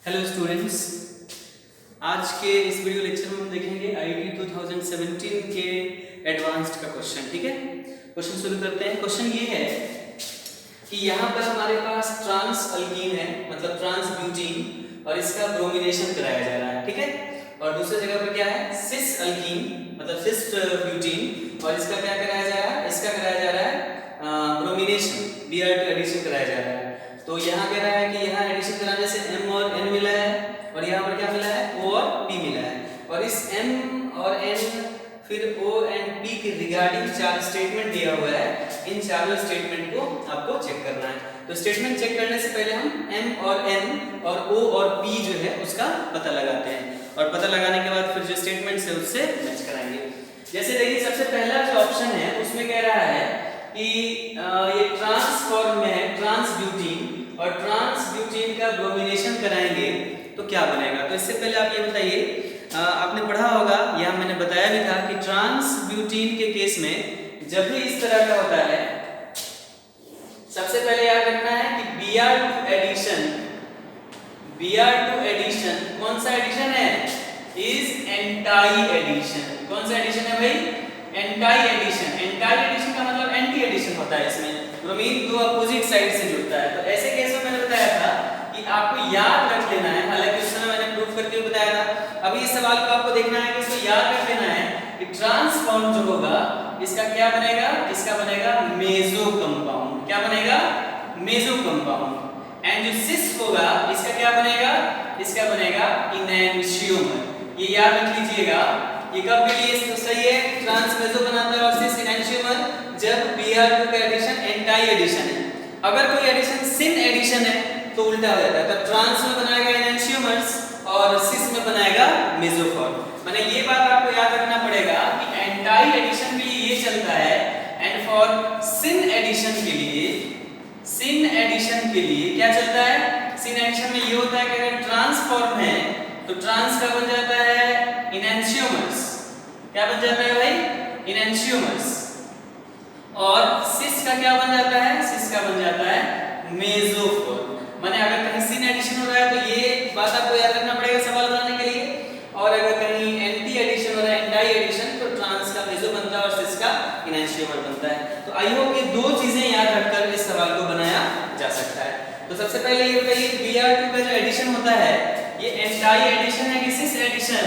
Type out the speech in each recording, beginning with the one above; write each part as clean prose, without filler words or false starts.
Hello students, आज के इस वीडियो लेक्चर में हम देखेंगे आईआईटी 2017 के एडवांस्ड का क्वेश्चन। ठीक है, क्वेश्चन शुरू करते हैं। क्वेश्चन ये है कि यहाँ पर हमारे पास ट्रांस अल्कीन है, मतलब ट्रांस ब्यूटीन, और इसका ब्रोमिनेशन कराया जा रहा है। ठीक है, और दूसरी जगह पर क्या है, सिस अल्कीन, मतलब सिस ब्यूटीन, और इसका क्या कराया जा रहा है, इसका कराया जा रहा है ब्रोमिनेशन, Br2 एडिशन कराया जा रहा है। तो यहाँ कह रहा है कि यहाँ एडिशन कराने से M और N मिला है, और यहाँ पर क्या मिला है, O और P मिला है, और इस M और N फिर O एंड P के रिगार्डिंग चार स्टेटमेंट दिया हुआ है। इन चारों स्टेटमेंट को आपको चेक करना है। तो स्टेटमेंट चेक करने से पहले हम M और N और O और P जो है उसका पता लगाते हैं, और पता लगाने के बाद फिर जो स्टेटमेंट है उससे मैच कराएंगे। जैसे देखिए, सबसे पहला जो ऑप्शन है उसमें कह रहा है कि ये ट्रांसफॉर्म में है ट्रांस ब्यूटीन, और ट्रांस ब्यूटीन का ब्रोमिनेशन कराएंगे तो क्या बनेगा। तो इससे पहले आप ये बताइए, आपने पढ़ा होगा, या मैंने बताया भी था कि ट्रांस ब्यूटीन के केस में जब भी इस तरह का होता है, सबसे पहले याद रखना है कि Br2 एडिशन कौन सा एडिशन है, इज एंटाई एडिशन। कौन सा एडिशन है भाई, एंटाई एडिशन। एंटाई एडिशन का मतलब एंटी एडिशन होता है। इसमें ब्रोमीन दो अपोजिट साइड से जुड़ता है। तो ऐसे केस में मैंने बताया था कि आपको याद रख लेना है, हालांकि उस समय मैंने प्रूफ करके भी बताया था। अभी इस सवाल को आपको देखना है कि इसको याद रख लेना है कि ट्रांसफॉर्म जो होगा इसका क्या बनेगा, इसका बनेगा मेसो कंपाउंड। क्या बनेगा, मेसो कंपाउंड। एंड जो सिस होगा इसका क्या बनेगा, इसका बनेगा इनैंशियोमर। ये याद रख लीजिएगा। ये कब के लिए तो सही है, ट्रांस मेसो बनाता है और सिस इनैंशियोमर जब Br2 का एडिशन एंटाई एडिशन है। अगर कोई एडिशन सिन एडिशन है तो उल्टा हो जाता है, तब ट्रांस में बनाएगा इनैंशियोमर्स और सिस में बनाएगा मेसोफॉर्म। माने ये बात आपको याद रखना पड़ेगा कि एंटाई एडिशन के लिए ये चलता है, एंड फॉर सिन एडिशन के लिए, सिन एडिशन के लिए क्या चलता है, सिन एडिशन में ये होता है कि अगर ट्रांसफॉर्म है तो ट्रांस का बन जाता है इनैंशियोमर्स। क्या बन जाता है भाई, इनैंशियोमर्स। और सिस का क्या बन जाता है, सिस का बन जाता है मेसोफॉर्म। माने अगर कहीं सिन एडिशन हो रहा है तो ये बात आपको याद रखना पड़ेगा सवाल बनाने के लिए, और अगर कहीं एंटी एडिशन हो रहा है, एंटाई एडिशन, तो ट्रांस का मेसो बनता है और सिस का इनैंशियोमर बनता है। तो आई होप ये दो चीजें याद रखकर इस सवाल को बनाया जा सकता है। तो सबसे पहले ये बताइए, Br2 का जो एडिशन होता है ये एंटाई एडिशन है कि cis addition,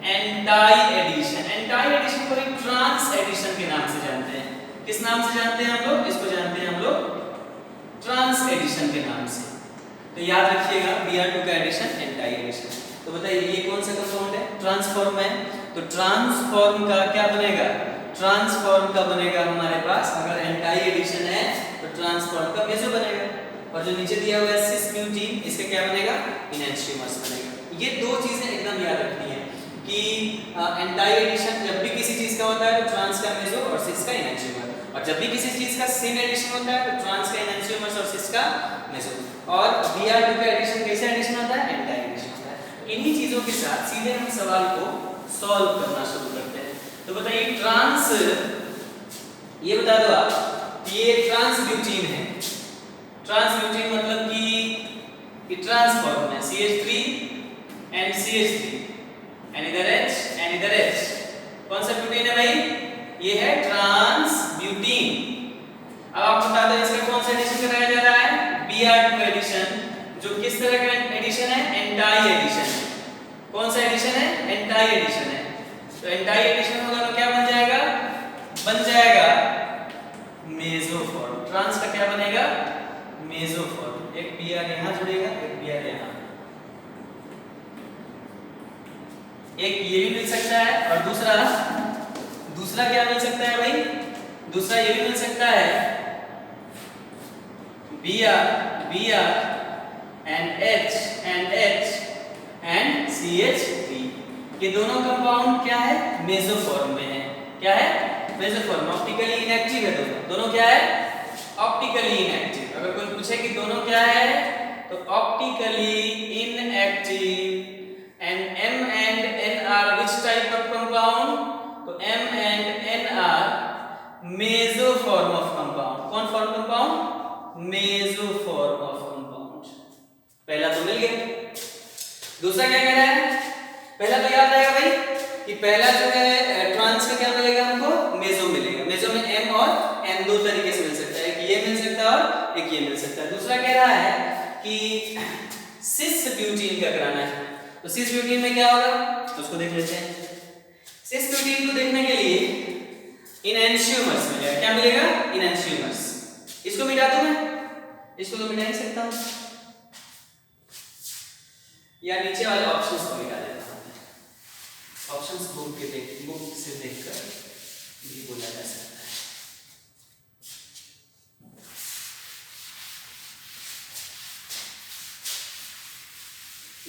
anti addition. Anti addition को एक ट्रांस एडिशन के नाम से जानते हैं। किस नाम से जानते हैं हम लोग, इसको जानते हैं हम लोग ट्रांस एडिशन के नाम से। तो याद रखिएगा Br2 का एडिशन एंटाई एडिशन। तो बताइए ये कौन सा कंपाउंड है, ट्रांसफॉर्म है। तो ट्रांसफॉर्म का क्या बनेगा, ट्रांसफॉर्म का बनेगा हमारे पास, अगर एंटाई एडिशन है तो ट्रांसफॉर्म का मेसो बनेगा, और जो नीचे दिया हुआ है सिस ब्यूटीन, इसका क्या बनेगा, इनैंशियोमर्स बनेगा। ये दो चीजें एकदम याद रखनी है कि एंटाई एडिशन जब भी किसी चीज का होता है तो ट्रांस का मेसो और सिस का इनैंशियोमर, और जब भी किसी चीज का सिन एडिशन होता है तो ट्रांस का इनैंशियोमर्स और सिस का मेसो। और Br2 का एडिशन कैसे एडिशन होता है, एंटाई एडिशन होता है। इन्हीं चीजों के साथ सीधे हम सवाल को सॉल्व करना शुरू करते हैं। तो बताइए ट्रांस, ये बता दो आप, ये ट्रांस ब्यूटीन है। ट्रांस ब्यूटीन मतलब कि ट्रांसफॉर्म है, CH3 एंड CH3, एंड इधर H एंड इधर H। कौन सा ब्यूटीन है भाई, ये है ट्रांस ब्यूटीन। अब आप बता दो इसका कौन सा एडिशन कराया जा रहा है, Br2 एडिशन, जो किस तरह का एडिशन है, एंटाई एडिशन। कौन सा एडिशन है, एंटाई एडिशन है। तो एंटाई एडिशन होगा तो क्या बन जाएगा, बन जाएगा मेसोफॉर्म। ट्रांस का क्या बनेगा, मेसोफॉर्म। एक Br यहां जुड़ेगा, एक Br यहां, एक ये भी मिल सकता है, और दूसरा क्या मिल सकता है भाई, दूसरा ये भी मिल सकता है Br and H and CH3। ये दोनों कंपाउंड क्या है, मेसोफॉर्म में है। क्या है, मेसोफॉर्म। ऑप्टिकली इनएक्टिव है दोनों क्या है, ऑप्टिकली इनएक्टिव। अगर कोई पूछे कि दोनों क्या है तो optically inactive. And M and N are which type of compound, तो M and N are mesoform of compound। कौन फॉर्म कंपाउंड, मेसोफॉर्म ऑफ कंपाउंड। पहला तो मिल गया। पहला जो है ट्रांस में क्या मिलेगा हमको, मेसो मिलेगा। मेसो में m और n दो तरीके से मिल सकता है, एक ये मिल सकता है और एक ये मिल सकता है। दूसरा कह रहा है कि सिस ब्यूटीन का कराना है, तो सिस ब्यूटीन में क्या होगा तो उसको देख लेते हैं। सिस ब्यूटीन को देखने के लिए इनएंशियोमर्स मिलेगा। क्या मिलेगा, इनएंशियोमर्स। इसको मिटा दूं मैं, इसको तो मिटा नहीं सकता हूं, या नीचे वाले ऑप्शंस को मिटा देता हूं। ऑप्शंस बुक से देखकर भी बोला जा सकता है।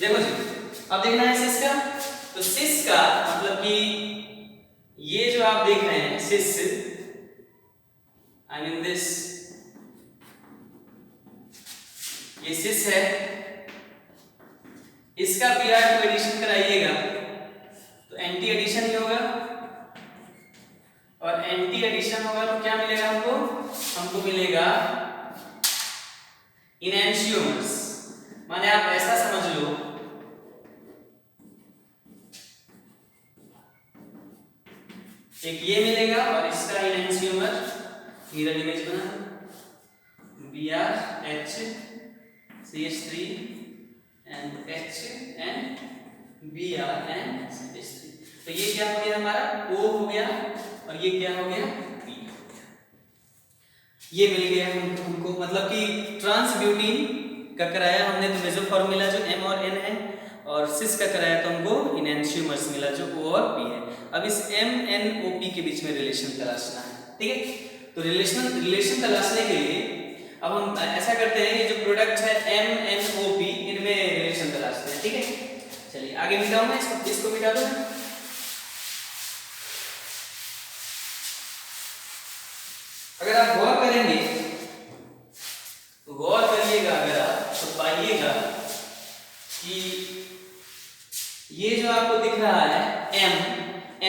देखो जी, अब देखना है सिस का, तो सिस का मतलब कि ये जो आप देख रहे हैं सिस, आई मीन दिस, ये सिस है, इसका Br को एडिशन कराइएगा तो एंटी एडिशन ही होगा, और एंटी एडिशन होगा तो क्या मिलेगा हमको, हमको मिलेगा इनएंशियोमर्स। माने आप ऐसा समझ लो, एक ये मिलेगा और इसका इनएंशियोमर मिरर इमेज बना BrH CH3 and H and Br and CH3, तो ये क्या हो गया हमारा O हो गया, और ये क्या हो गया P हो गया। ये मिल गया हमको, मतलब कि ट्रांस ब्यूटीन का कराया हमने तो मेसोफॉर्म मिला जो M और N है, और सिस का कराया तो हमको इनएंशियोमर्स मिला जो O और P है। अब इस M N O P के बीच में रिलेशन तलाशना है, ठीक है। तो रिलेशन तलाशने के लिए अब हम ऐसा करते हैं, ये जो प्रोडक्ट है M N O P, इनमें रिलेशन तलाशते हैं, ठीक है। चलिए आगे मिटाऊं मैं इसको मिटा दूं। अगर आप गौर करेंगे तो गौर करिएगा, अगर आप तो पाइएगा कि ये जो आपको दिख रहा है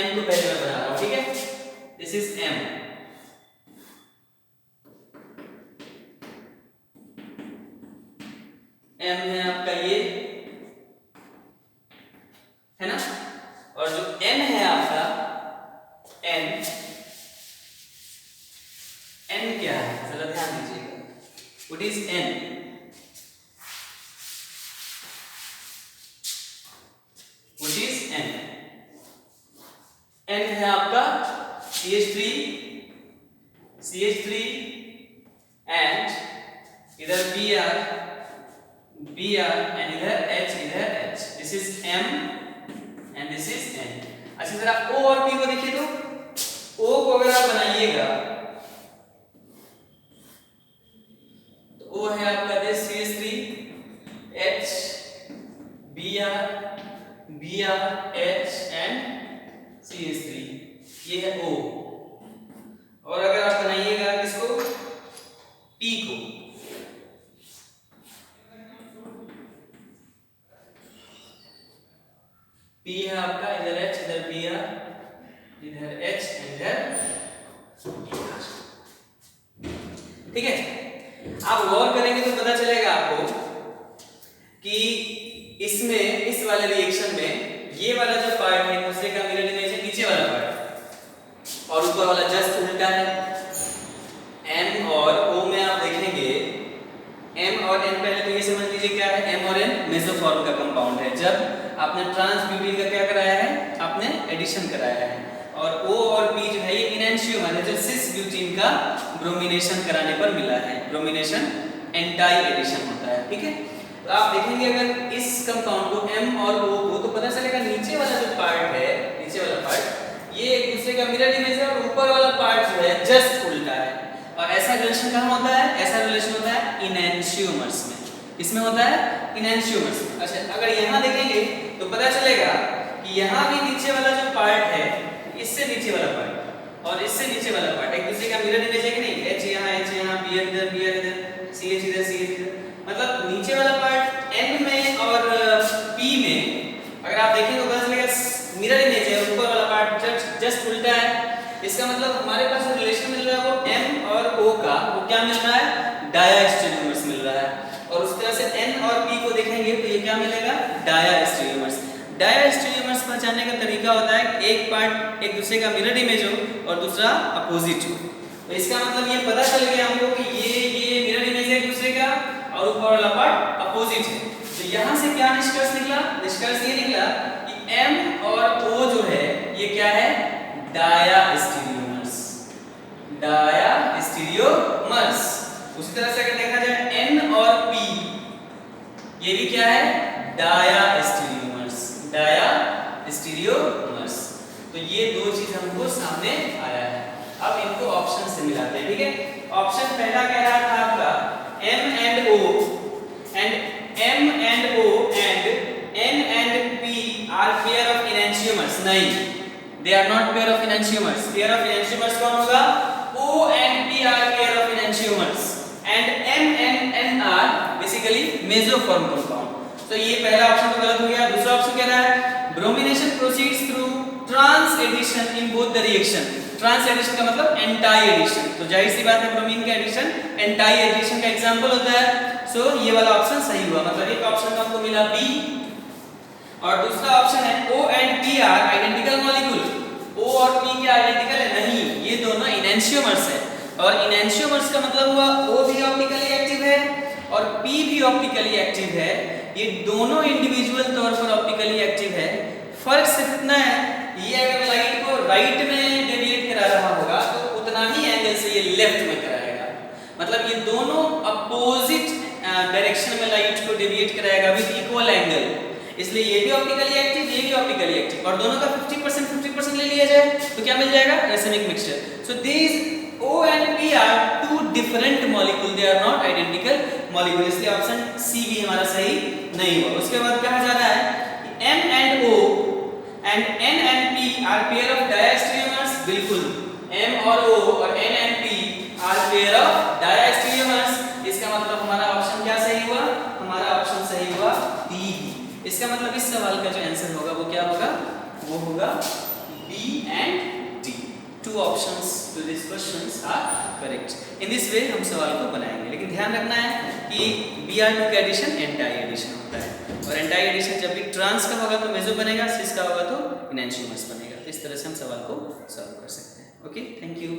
M को पहले मैं बना रहा हूं, ठीक है। दिस इज M, M है आपका ये, है ना, और जो N है आपका N क्या है जरा ध्यान दीजिएगा, what is N, what is N, N है आपका CH3 एंड इधर Br एंड इधर H, this is M and this is N। अच्छा जरा O और P को देखिए, तो O को अगर आप बनाइएगा तो O है आपका this CH3 H Br H and CH3, ये है O। और अगर आप बनाइएगा किसको, P को, P है आपका इधर H इधर Br इधर H इधर Br, ठीक है। आप गौर करेंगे तो पता चलेगा आपको कि इसमें, इस वाले रिएक्शन में ये वाला जो पार्ट है दूसरे का मिरर इमेज है नीचे वाला पार्ट, और ऊपर वाला जस्ट उल्टा है। M और O में आप देखेंगे M और N, पहले तो ये समझ लीजिए क्या है, M और N मेसोफॉर्म का कंपाउंड है। जब आपने ट्रांस ब्यूटीन का क्या कराया है, आपने एडिशन कराया है, और O और P जो है ये इनएंशियोमर है जो सिस ब्यूटीन का ब्रोमिनेशन कराने पर मिला है। ब्रोमिनेशन एंटाई एडिशन होता है, ठीक है। तो आप देखेंगे अगर इस कंपाउंड को M और O को, तो पता चलेगा नीचे वाला जो पार्ट है, नीचे वाला पार्ट ये एक दूसरे का मिरर इमेज है, और ऊपर वाला पार्ट जो है जस्ट उल्टा है। और ऐसा रिलेशन कहाँ होता है, ऐसा रिलेशन होता है इनएंशियोमर्स में। इसमें होता है इनएंशियोमर्स। अच्छा अगर यहाँ देखेंगे तो पता चलेगा कि यहाँ भी नीचे वाला जो पार्ट है, इससे नीचे वाला पार्ट और इससे नीचे वाला पार्ट एक दूसरे का मिरर इमेज है कि नहीं, H यहाँ Br इधर CH इधर, मतलब नीचे वाला पार्ट N में और P में अगर आप देखें तो पता चलेगा मिरर इमेज है, ऊपर वाला पार्ट जस्ट उल्टा है। इसका मतलब हमारे पास जो रिलेशन मिल रहा है वो M और O का, वो क्या मिल रहा है, डायास्टेरियोमर्स मिल रहा है। और उस तरह से N और P को देखेंगे तो ये क्या मिलेगा, डायास्टेरियोमर्स। डायास्टेरियोमर्स पहचानने का तरीका लिखा होता है एक पार्ट एक दूसरे का मिरर इमेज हो और दूसरा अपोजिट हो। तो इसका मतलब ये पता चल गया हमको कि ये मिरर इमेज है एक दूसरे का और ऊपर वाला पार्ट अपोजिट है। तो यहाँ से क्या निष्कर्ष निकला? निष्कर्ष ये निकला कि M और O जो है ये क्या है? डायास्टीरियोमर्स। डायास्टीरियोमर्स। उसी तरह से अगर देखा जाए N और P ये भी क्या है? डायास्टीरियोमर्स। डायास्टीरियोमर्स। तो ये दो चीज हमको सामने आया है। अब इनको ऑप्शन से मिलाते हैं, ठीक है? ऑप्शन पहला कह रहा था आपका M and O and N and P are pair of enantiomers। नहीं, they are not pair of enantiomers। pair of enantiomers कौन होगा? O and P are pair of enantiomers and M and N are basically mesoform compound। तो ये पहला option तो गलत हो गया। दूसरा ऑप्शन कह रहा है bromination proceeds through trans addition in both the reaction. Trans addition का मतलब एंटाई एडिशन। तो जाहिर सी बात है ब्रोमीन का एडिशन एंटाई एडिशन का एग्जांपल होता है। सो ये वाला ऑप्शन सही हुआ, मतलब एक ऑप्शन आपको मिला बी। और दूसरा ऑप्शन है O and P are identical molecule. O और P के आइडेंटिकल है नहीं, ये दोनों इनैंशियोमर्स है। और इनैंशियोमर्स का मतलब हुआ O भी ऑप्टिकली एक्टिव है और P भी ऑप्टिकली एक्टिव है। ये दोनों इंडिविजुअल तौर पर ऑप्टिकली एक्टिव है। फर्क सिर्फ इतना है, ये अगर लाइट को राइट में डेविएट करा रहा होगा तो उतना ही एंगल से ये लेफ्ट में कराएगा। मतलब ये दोनों अपोजिट डायरेक्शन में लाइट को डेविएट कराएगा विद इक्वल एंगल। इसलिए ये भी ऑप्टिकली एक्टिव, ये भी ऑप्टिकली एक्टिव। और दोनों का 50% ले लिया जाए तो क्या मिल जाएगा? Racemic mixture. So this O and P are two different molecule, they are not identical molecule। इसलिए ऑप्शन सी भी हमारा सही नहीं हुआ। उसके बाद कहा जा रहा है M and O and N and P are pair of diastereomers। बिल्कुल, M और O और N and P are pair of diastereomers। इसका मतलब हमारा ऑप्शन क्या सही हुआ? हमारा ऑप्शन सही हुआ डी। इसका मतलब इस सवाल का जो आंसर होगा वो क्या होगा? वो होगा B and D। Two options to these questions are correct। In this way हम सवाल को बनाएंगे, लेकिन ध्यान रखना है कि Br2 का एडिशन एंटाई एडिशन होता है और एंटाई एडिशन जब भी ट्रांस का होगा तो मेसो बनेगा, सिस का होगा तो इनैंशियोमर्स बनेगा। तो इस तरह से हम सवाल को सॉल्व कर सकते हैं। Okay, thank you.